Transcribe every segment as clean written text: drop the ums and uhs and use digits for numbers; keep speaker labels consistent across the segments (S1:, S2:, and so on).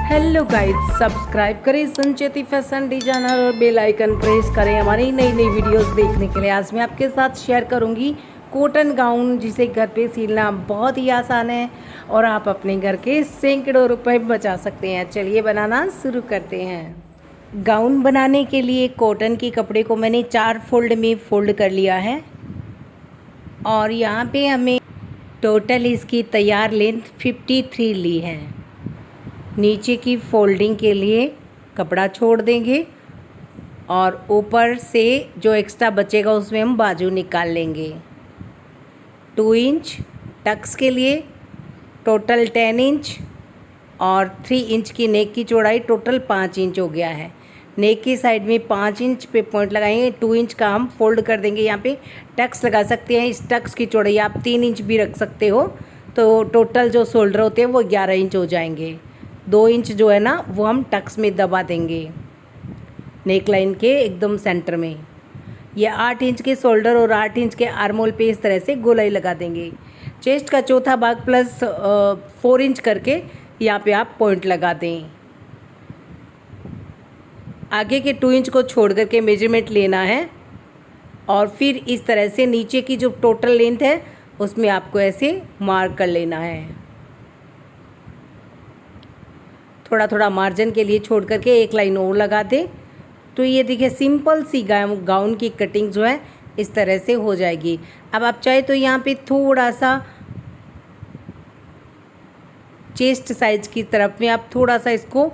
S1: Hello guys, subscribe करें Sancheti fashion designer और bell icon press करें हमारी नई नई वीडियोस देखने के लिए। आज मैं आपके साथ शेयर करूंगी कॉटन गाउन, जिसे घर पे सिलना बहुत ही आसान है और आप अपने घर के सैकड़ों रुपए बचा सकते हैं। चलिए बनाना शुरू करते हैं। गाउन बनाने के लिए कॉटन के कपड़े को मैंने 4 फोल्ड में फोल्ड कर लिया है और यहाँ पे हमें टोटल इसकी तैयार लेंथ 53 ली है। नीचे की फोल्डिंग के लिए कपड़ा छोड़ देंगे और ऊपर से जो एक्स्ट्रा बचेगा उसमें हम बाजू निकाल लेंगे। 2 इंच टक्स के लिए, टोटल 10 इंच और 3 इंच की नेक की चौड़ाई, टोटल 5 इंच हो गया है। नेक की साइड में 5 इंच पे पॉइंट लगाएंगे। 2 इंच का हम फोल्ड कर देंगे। यहाँ पे टक्स लगा सकते हैं। इस टक्स की चौड़ाई आप 3 इंच भी रख सकते हो, तो टोटल जो शोल्डर होते हैं वो 11 इंच हो जाएंगे। 2 इंच जो है ना वो हम टक्स में दबा देंगे नेक लाइन के एकदम सेंटर में। ये 8 इंच के शोल्डर और 8 इंच के आर्मोल पे इस तरह से गोलाई लगा देंगे। चेस्ट का चौथा भाग प्लस 4 इंच करके यहाँ पे आप पॉइंट लगा दें। आगे के 2 इंच को छोड़ करके मेजरमेंट लेना है और फिर इस तरह से नीचे की जो टोटल लेंथ है उसमें आपको ऐसे मार्क कर लेना है। थोड़ा थोड़ा मार्जिन के लिए छोड़ करके एक लाइन और लगा दें। तो ये देखिए सिंपल सी गाउन की कटिंग जो है इस तरह से हो जाएगी। अब आप चाहे तो यहाँ पे थोड़ा सा चेस्ट साइज की तरफ में आप थोड़ा सा इसको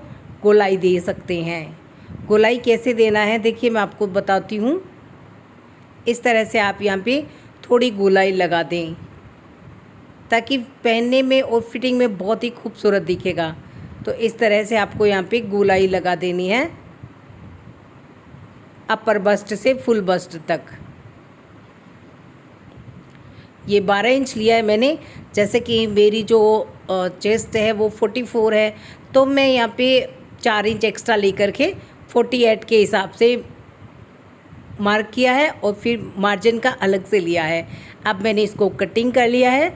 S1: गोलाई दे सकते हैं। गोलाई कैसे देना है देखिए मैं आपको बताती हूँ। इस तरह से आप यहाँ पे थोड़ी गोलाई लगा दें ताकि पहनने में और फिटिंग में बहुत ही खूबसूरत दिखेगा। तो इस तरह से आपको यहाँ पे गोलाई लगा देनी है अपर बस्ट से फुल बस्ट तक। ये 12 इंच लिया है मैंने। जैसे कि मेरी जो चेस्ट है वो 44 है, तो मैं यहाँ पे 4 इंच एक्स्ट्रा लेकर के 48 के हिसाब से मार्क किया है और फिर मार्जिन का अलग से लिया है। अब मैंने इसको कटिंग कर लिया है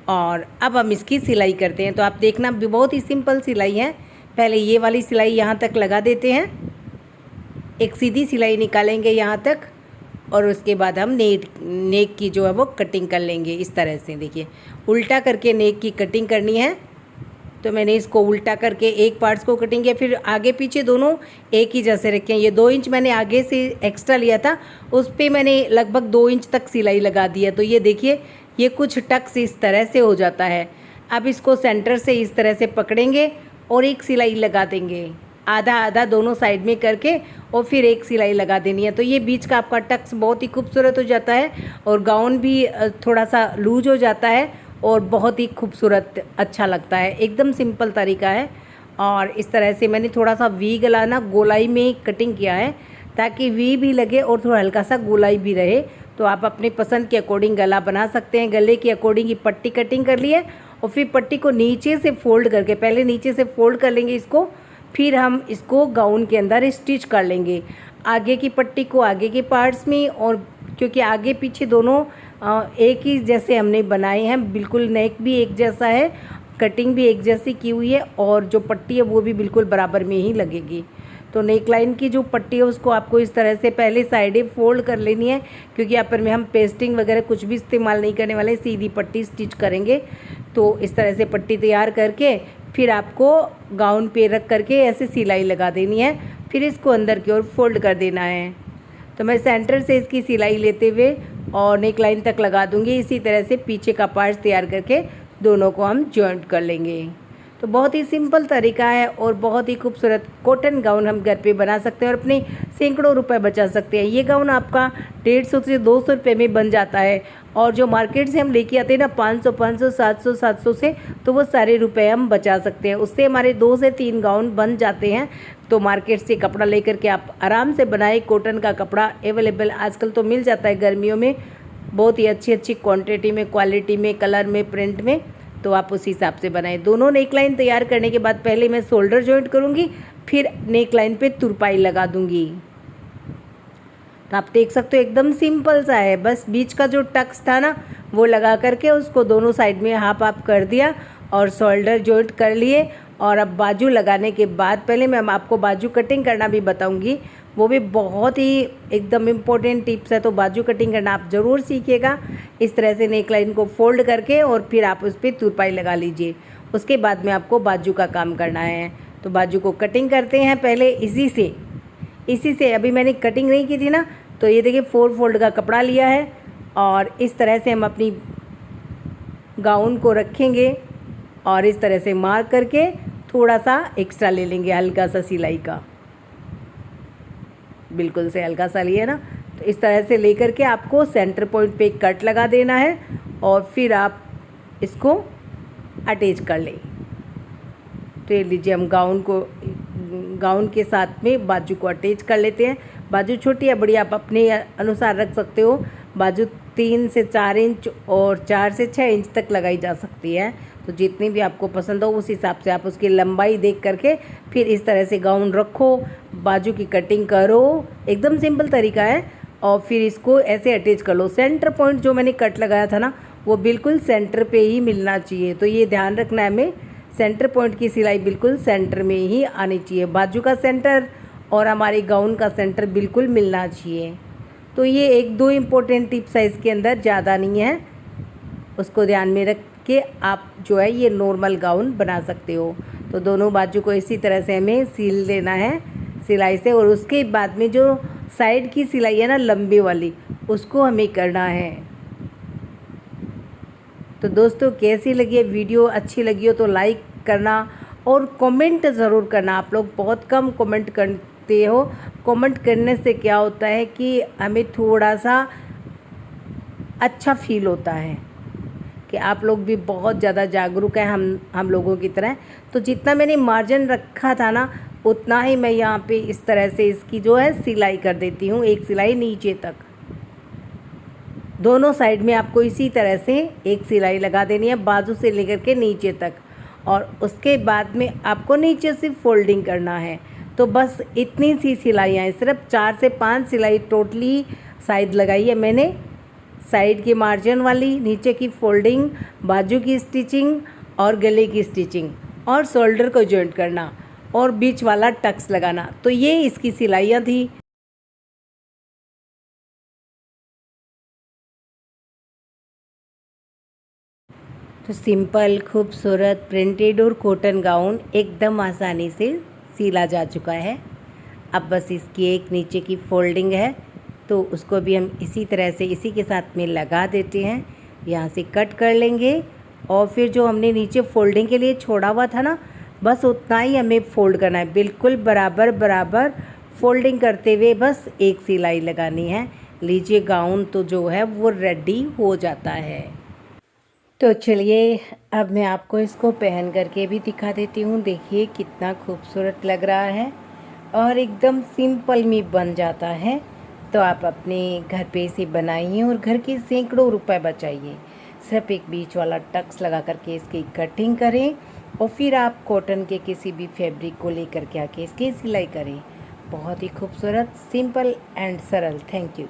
S1: और अब हम इसकी सिलाई करते हैं। तो आप देखना भी बहुत ही सिंपल सिलाई है। पहले ये वाली सिलाई यहाँ तक लगा देते हैं, एक सीधी सिलाई निकालेंगे यहाँ तक और उसके बाद हम नेक की जो है वो कटिंग कर लेंगे। इस तरह से देखिए उल्टा करके नेक की कटिंग करनी है। तो मैंने इसको उल्टा करके एक पार्ट्स को कटिंग किया, फिर आगे पीछे दोनों एक ही जैसे रखे हैं। ये 2 इंच मैंने आगे से एक्स्ट्रा लिया था, उस पर मैंने लगभग 2 इंच तक सिलाई लगा दी है। तो ये देखिए ये कुछ टक्स इस तरह से हो जाता है। अब इसको सेंटर से इस तरह से पकड़ेंगे और एक सिलाई लगा देंगे, आधा आधा दोनों साइड में करके और फिर एक सिलाई लगा देनी है। तो ये बीच का आपका टक्स बहुत ही खूबसूरत हो जाता है और गाउन भी थोड़ा सा लूज हो जाता है और बहुत ही खूबसूरत अच्छा लगता है। एकदम सिंपल तरीका है। और इस तरह से मैंने थोड़ा सा वी गला ना गोलाई में कटिंग किया है ताकि वी भी लगे और थोड़ा हल्का सा गोलाई भी रहे। तो आप अपनी पसंद के अकॉर्डिंग गला बना सकते हैं। गले के अकॉर्डिंग ही पट्टी कटिंग कर ली है और फिर पट्टी को नीचे से फोल्ड करके, पहले नीचे से फोल्ड कर लेंगे इसको, फिर हम इसको गाउन के अंदर स्टिच कर लेंगे। आगे की पट्टी को आगे के पार्ट्स में, और क्योंकि आगे पीछे दोनों एक ही जैसे हमने बनाए हैं, बिल्कुल नेक भी एक जैसा है, कटिंग भी एक जैसी की हुई है और जो पट्टी है वो भी बिल्कुल बराबर में ही लगेगी। तो नेक लाइन की जो पट्टी है उसको आपको इस तरह से पहले साइडें फोल्ड कर लेनी है, क्योंकि यहाँ पर में हम पेस्टिंग वगैरह कुछ भी इस्तेमाल नहीं करने वाले, सीधी पट्टी स्टिच करेंगे। तो इस तरह से पट्टी तैयार करके फिर आपको गाउन पे रख करके ऐसे सिलाई लगा देनी है, फिर इसको अंदर की ओर फोल्ड कर देना है। तो मैं सेंटर से इसकी सिलाई लेते हुए और नेक लाइन तक लगा दूंगी। इसी तरह से पीछे का पार्ट तैयार करके दोनों को हम जॉइंट कर लेंगे। तो बहुत ही सिंपल तरीका है और बहुत ही खूबसूरत कॉटन गाउन हम घर पे बना सकते हैं और अपने सैकड़ों रुपए बचा सकते हैं। ये गाउन आपका 150 से 200 रुपये में बन जाता है और जो मार्केट से हम लेके आते हैं ना 500, 700 से, तो वो सारे रुपए हम बचा सकते हैं। उससे हमारे 2 से 3 गाउन बन जाते हैं। तो मार्केट से कपड़ा लेकर के आप आराम से बनाए। कॉटन का कपड़ा अवेलेबल आजकल तो मिल जाता है गर्मियों में, बहुत ही अच्छी अच्छी क्वांटिटी में, क्वालिटी में, कलर में, प्रिंट में। तो आप उस हिसाब से बनाएं। दोनों नेक लाइन तैयार करने के बाद पहले मैं शोल्डर जॉइंट करूँगी, फिर नेक लाइन पे तुरपाई लगा दूँगी। तो आप देख सकते हो एकदम सिंपल सा है। बस बीच का जो टक्स था ना वो लगा करके उसको दोनों साइड में हाफ हाफ कर दिया और शोल्डर जॉइंट कर लिए। और अब बाजू लगाने के बाद पहले मैं आपको बाजू कटिंग करना भी बताऊंगी, वो भी बहुत ही एकदम इम्पोर्टेंट टिप्स है, तो बाजू कटिंग करना आप ज़रूर सीखिएगा। इस तरह से नेक लाइन को फोल्ड करके और फिर आप उस पर तुरपाई लगा लीजिए। उसके बाद में आपको बाजू का काम करना है। तो बाजू को कटिंग करते हैं पहले इसी से अभी मैंने कटिंग नहीं की थी ना, तो ये देखिए 4 फोल्ड का कपड़ा लिया है और इस तरह से हम अपनी गाउन को रखेंगे और इस तरह से मार्क करके थोड़ा सा एक्स्ट्रा ले लेंगे, हल्का सा सिलाई का, बिल्कुल से हल्का सा लिए ना। तो इस तरह से लेकर के आपको सेंटर पॉइंट पे कट लगा देना है और फिर आप इसको अटैच कर लें। तो ये लीजिए, हम गाउन के साथ में बाजू को अटैच कर लेते हैं। बाजू छोटी या बड़ी आप अपने अनुसार रख सकते हो। बाजू 3 से 4 इंच और 4 से 6 इंच तक लगाई जा सकती है, तो जितनी भी आपको पसंद हो उस हिसाब से आप उसकी लंबाई देख करके फिर इस तरह से गाउन रखो, बाजू की कटिंग करो। एकदम सिंपल तरीका है। और फिर इसको ऐसे अटैच कर लो। सेंटर पॉइंट जो मैंने कट लगाया था ना, वो बिल्कुल सेंटर पे ही मिलना चाहिए, तो ये ध्यान रखना है हमें। सेंटर पॉइंट की सिलाई बिल्कुल सेंटर में ही आनी चाहिए। बाजू का सेंटर और हमारी गाउन का सेंटर बिल्कुल मिलना चाहिए। तो ये 1-2 इम्पोर्टेंट टिप्स है इसके अंदर, ज़्यादा नहीं है। उसको ध्यान में रख के आप जो है ये नॉर्मल गाउन बना सकते हो। तो दोनों बाजू को इसी तरह से हमें सील देना है सिलाई से। और उसके बाद में जो साइड की सिलाई है ना, लंबी वाली, उसको हमें करना है। तो दोस्तों, कैसी लगी है वीडियो? अच्छी लगी हो तो लाइक करना और कमेंट ज़रूर करना। आप लोग बहुत कम कमेंट करते हो। कमेंट करने से क्या होता है कि हमें थोड़ा सा अच्छा फील होता है कि आप लोग भी बहुत ज़्यादा जागरूक हैं हम लोगों की तरह। तो जितना मैंने मार्जिन रखा था ना, उतना ही मैं यहाँ पे इस तरह से इसकी जो है सिलाई कर देती हूँ, एक सिलाई नीचे तक। दोनों साइड में आपको इसी तरह से एक सिलाई लगा देनी है, बाजू से लेकर के नीचे तक। और उसके बाद में आपको नीचे से फोल्डिंग करना है। तो बस इतनी सी सिलाइयाँ हैं, सिर्फ 4 से 5 सिलाई टोटली साइड लगाई है मैंने। साइड की मार्जिन वाली, नीचे की फोल्डिंग, बाजू की स्टिचिंग और गले की स्टिचिंग और शोल्डर को जॉइंट करना और बीच वाला टक्स लगाना। तो ये इसकी सिलाइयाँ थी। तो सिंपल, खूबसूरत प्रिंटेड और कॉटन गाउन एकदम आसानी से सिला जा चुका है। अब बस इसकी एक नीचे की फोल्डिंग है, तो उसको भी हम इसी तरह से इसी के साथ में लगा देते हैं। यहाँ से कट कर लेंगे और फिर जो हमने नीचे फोल्डिंग के लिए छोड़ा हुआ था ना, बस उतना ही हमें फोल्ड करना है। बिल्कुल बराबर बराबर फोल्डिंग करते हुए बस एक सिलाई लगानी है। लीजिए, गाउन तो जो है वो रेडी हो जाता है। तो चलिए, अब मैं आपको इसको पहन करके भी दिखा देती हूँ। देखिए कितना खूबसूरत लग रहा है और एकदम सिंपल में बन जाता है। तो आप अपने घर पे इसे बनाइए और घर के सैकड़ों रुपए बचाइए। सिर्फ एक बीच वाला टक्स लगा करके इसकी कटिंग करें और फिर आप कॉटन के किसी भी फैब्रिक को लेकर के आके इसकी सिलाई करें। बहुत ही खूबसूरत, सिंपल एंड सरल। Thank you.